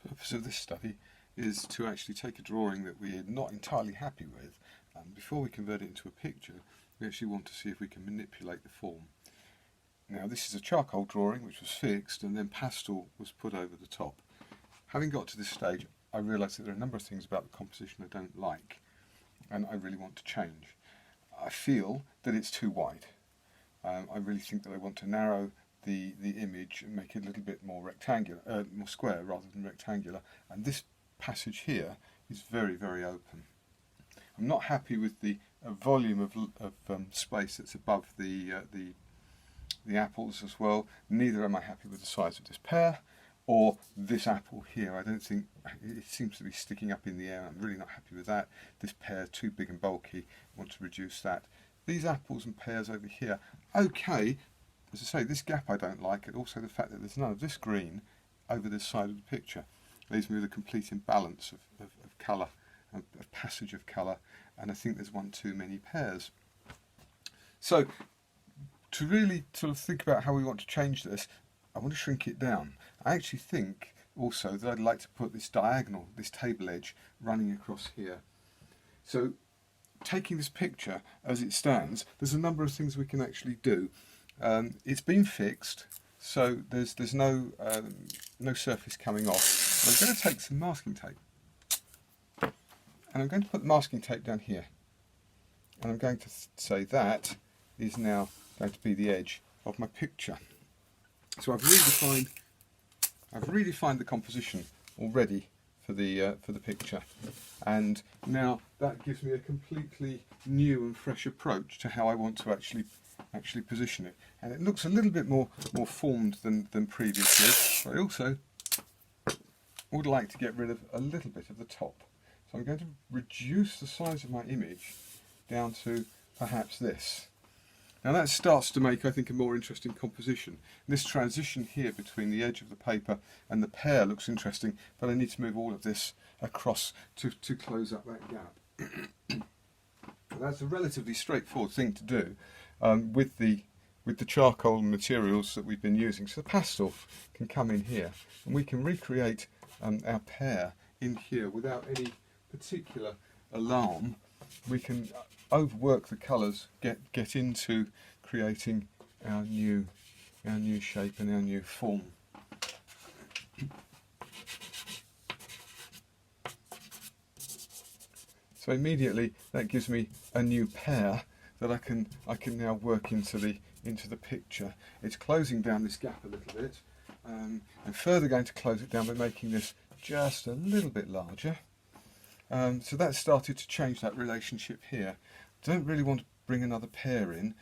The purpose of this study is to actually take a drawing that we're not entirely happy with, and before we convert it into a picture, we actually want to see if we can manipulate the form. Now, this is a charcoal drawing which was fixed and then pastel was put over the top. Having got to this stage, I realised that there are a number of things about the composition I don't like and I really want to change. I feel that it's too wide. I really think that I want to narrow the image and make it a little bit more rectangular, more square rather than rectangular, and this passage here is very, very open. I'm not happy with the volume of space that's above the apples as well. Neither am I happy with the size of this pear or this apple here. I don't think it seems to be sticking up in the air. I'm really not happy with that. This pear too big and bulky. I want to reduce that. These apples and pears over here, okay. As I say, this gap I don't like, and also the fact that there's none of this green over this side of the picture leaves me with a complete imbalance of colour, of passage of colour, and I think there's one too many pears. So, to really sort of think about how we want to change this, I want to shrink it down. I actually think also that I'd like to put this diagonal, this table edge, running across here. So, taking this picture as it stands, there's a number of things we can actually do. It's been fixed, so there's no surface coming off. I'm going to take some masking tape, and I'm going to put the masking tape down here, and I'm going to say that is now going to be the edge of my picture. So I've redefined the composition already for the picture, and now that gives me a completely new and fresh approach to how I want to actually position it, and it looks a little bit more formed than previously. But I also would like to get rid of a little bit of the top, so I'm going to reduce the size of my image down to perhaps this. Now that starts to make, I think, a more interesting composition. This transition here between the edge of the paper and the pear looks interesting, but I need to move all of this across to close up that gap. That's a relatively straightforward thing to do with the charcoal materials that we've been using. So the pastel can come in here, and we can recreate our pear in here without any particular alarm. We can overwork the colours, get into creating our new shape and our new form. So immediately that gives me a new pear that I can now work into the picture. It's closing down this gap a little bit, and further going to close it down by making this just a little bit larger. So that started to change that relationship here. Don't really want to bring another pear in.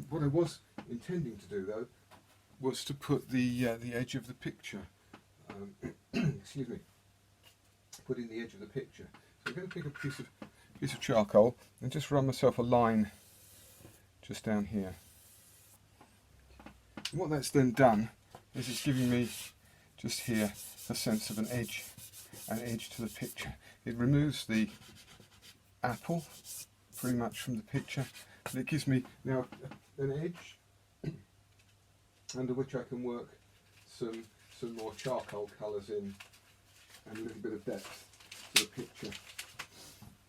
What I was intending to do though was to put the edge of the picture, excuse me, put in the edge of the picture. So I'm going to pick a piece of charcoal and just run myself a line just down here. And what that's then done is it's giving me just here a sense of an edge to the picture. It removes the apple pretty much from the picture, and it gives me now an edge under which I can work some more charcoal colours in and a little bit of depth to the picture.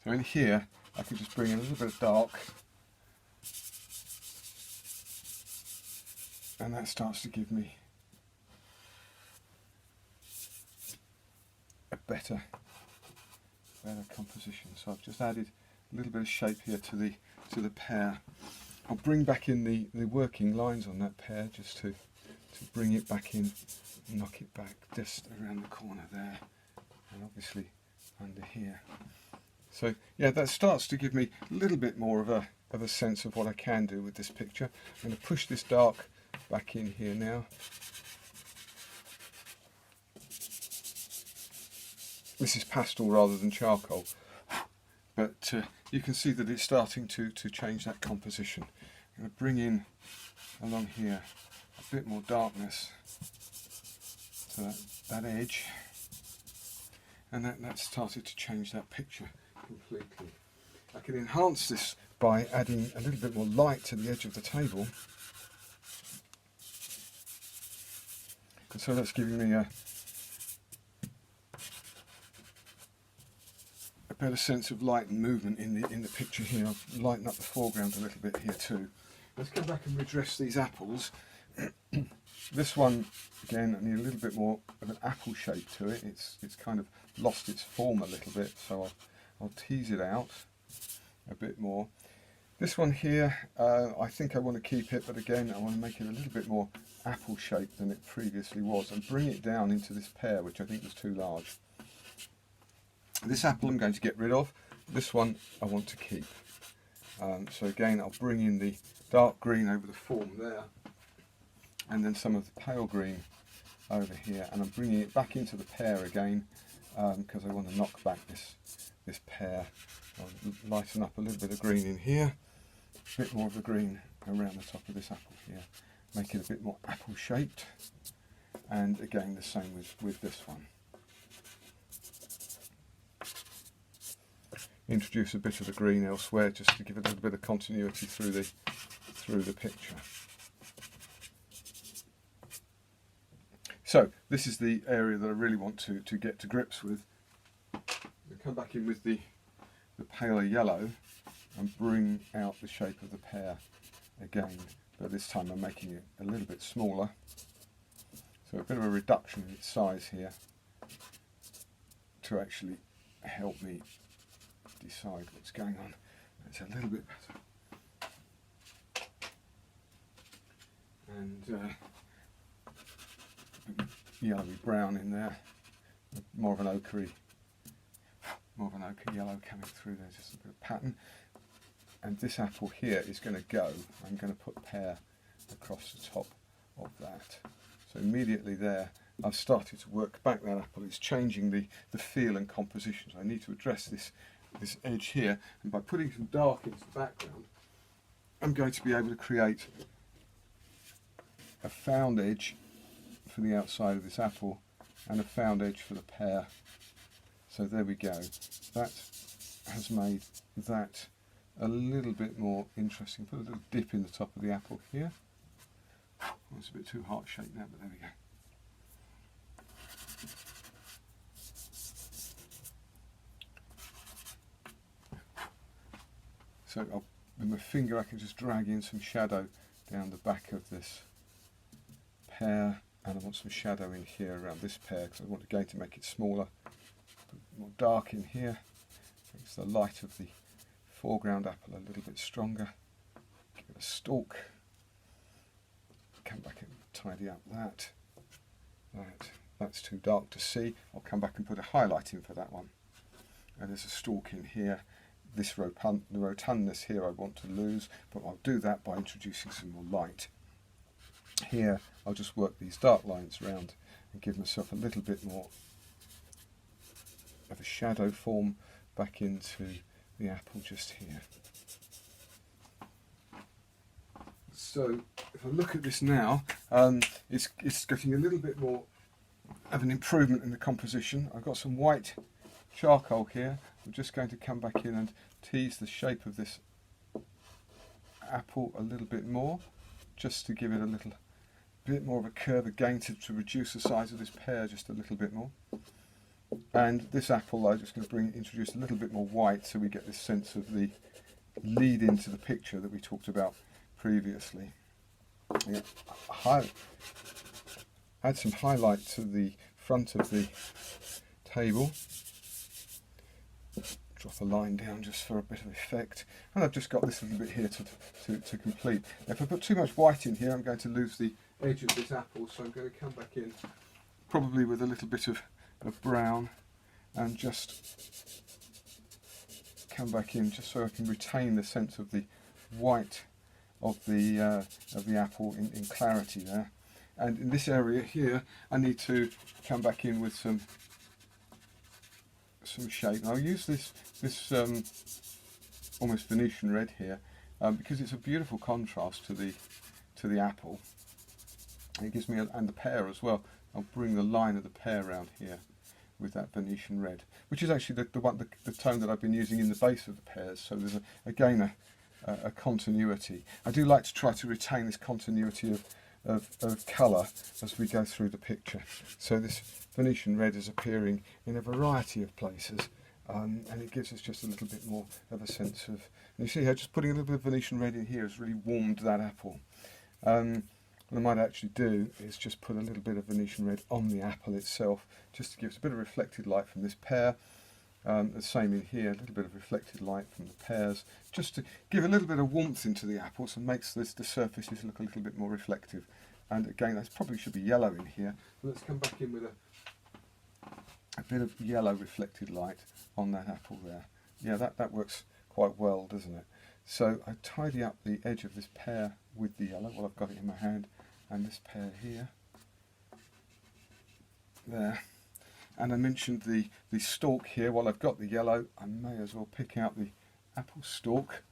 So in here I can just bring in a little bit of dark, and that starts to give me a better composition. So I've just added a little bit of shape here to the pear. I'll bring back in the working lines on that pear just to bring it back in, knock it back just around the corner there, and obviously under here. So yeah, that starts to give me a little bit more of a sense of what I can do with this picture. I'm going to push this dark back in here now. This is pastel rather than charcoal, but you can see that it's starting to change that composition. I'm going to bring in along here a bit more darkness to that edge, and that started to change that picture completely. I can enhance this by adding a little bit more light to the edge of the table, and so that's giving me better sense of light and movement in the picture here. I've lightened up the foreground a little bit here too. Let's come back and redress these apples. This one, again, I need a little bit more of an apple shape to it. It's kind of lost its form a little bit, so I'll tease it out a bit more. This one here, I think I want to keep it, but again, I want to make it a little bit more apple shaped than it previously was and bring it down into this pear, which I think was too large. This apple I'm going to get rid of. This one I want to keep. So again, I'll bring in the dark green over the form there, and then some of the pale green over here, and I'm bringing it back into the pear again because I want to knock back this pear. I'll lighten up a little bit of green in here, a bit more of the green around the top of this apple here, make it a bit more apple shaped, and again the same with this one. Introduce a bit of the green elsewhere just to give a little bit of continuity through the picture. So this is the area that I really want to get to grips with. I'll come back in with the paler yellow and bring out the shape of the pear again, but this time I'm making it a little bit smaller, so a bit of a reduction in its size here to actually help me decide what's going on. It's a little bit better, and yellowy brown in there, more of an ochre yellow coming through there, just a bit of pattern. And this apple here is going to go, I'm going to put pear across the top of that. So immediately there I've started to work back that apple. It's changing the feel and composition. So I need to address this edge here, and by putting some dark into the background I'm going to be able to create a found edge for the outside of this apple and a found edge for the pear. So there we go. That has made that a little bit more interesting. Put a little dip in the top of the apple here. Oh, it's a bit too heart shaped now, but there we go. So with my finger I can just drag in some shadow down the back of this pear, and I want some shadow in here around this pear because I want again to make it smaller. Put more dark in here, makes the light of the foreground apple a little bit stronger. Give it a stalk. Come back and tidy up that. Right, that's too dark to see. I'll come back and put a highlight in for that one. And there's a stalk in here. The rotundness here I want to lose, but I'll do that by introducing some more light. Here I'll just work these dark lines around and give myself a little bit more of a shadow form back into the apple just here. So if I look at this now, it's getting a little bit more of an improvement in the composition. I've got some white charcoal here. I'm just going to come back in and tease the shape of this apple a little bit more, just to give it a little bit more of a curve again, to reduce the size of this pear just a little bit more. And this apple I'm just going to introduce a little bit more white so we get this sense of the lead into the picture that we talked about previously. Yeah, add some highlight to the front of the table. Drop a line down just for a bit of effect, and I've just got this little bit here to complete. Now, if I put too much white in here I'm going to lose the edge of this apple, so I'm going to come back in probably with a little bit of brown and just come back in just so I can retain the sense of the white of the apple in clarity there. And in this area here I need to come back in with some shape. And I'll use this almost Venetian red here because it's a beautiful contrast to the apple. It gives me and the pear as well. I'll bring the line of the pear around here with that Venetian red, which is actually the tone that I've been using in the base of the pears. So there's again a continuity. I do like to try to retain this continuity of colour as we go through the picture. So this Venetian red is appearing in a variety of places, and it gives us just a little bit more of a sense of, and you see how just putting a little bit of Venetian red in here has really warmed that apple. What I might actually do is just put a little bit of Venetian red on the apple itself, just to give us a bit of reflected light from this pear. The same in here, a little bit of reflected light from the pears, just to give a little bit of warmth into the apples and makes the surfaces look a little bit more reflective. And again, that probably should be yellow in here. Let's come back in with a bit of yellow reflected light on that apple there. Yeah, that works quite well, doesn't it? So I tidy up the edge of this pear with the yellow while I've got it in my hand, and this pear here. There. And I mentioned the stalk here. While I've got the yellow, I may as well pick out the apple stalk,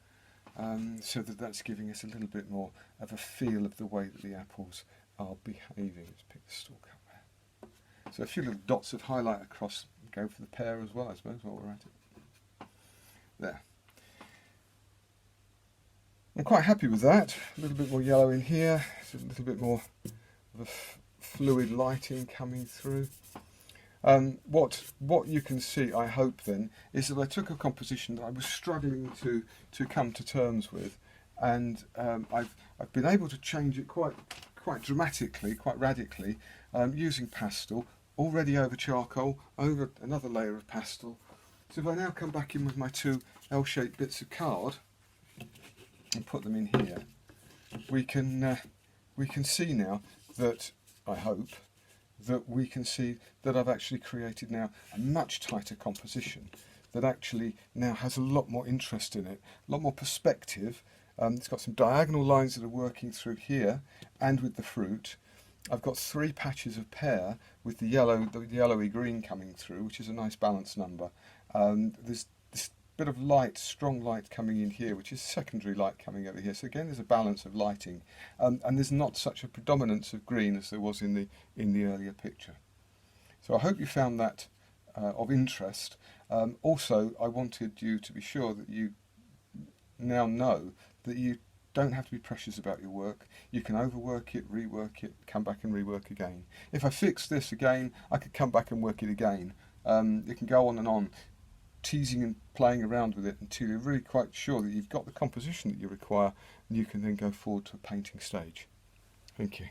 so that's giving us a little bit more of a feel of the way that the apples are behaving. Let's pick the stalk up there. So a few little dots of highlight across, go for the pear as well, I suppose, while we're at it. There. I'm quite happy with that. A little bit more yellow in here, a little bit more of a fluid lighting coming through. What you can see, I hope then, is that I took a composition that I was struggling to come to terms with, and I've been able to change it quite dramatically, quite radically, using pastel, already over charcoal, over another layer of pastel. So if I now come back in with my two L-shaped bits of card and put them in here, we can see now that, I hope, that we can see that I've actually created now a much tighter composition that actually now has a lot more interest in it, a lot more perspective. It's got some diagonal lines that are working through here and with the fruit. I've got 3 patches of pear with the yellowy green coming through, which is a nice balanced number. There's this bit of light, strong light coming in here, which is secondary light coming over here. So again, there's a balance of lighting, and there's not such a predominance of green as there was in the earlier picture. So I hope you found that of interest. Also, I wanted you to be sure that you now know that you don't have to be precious about your work. You can overwork it, rework it, come back and rework again. If I fix this again, I could come back and work it again. You can go on, teasing and playing around with it until you're really quite sure that you've got the composition that you require, and you can then go forward to a painting stage. Thank you.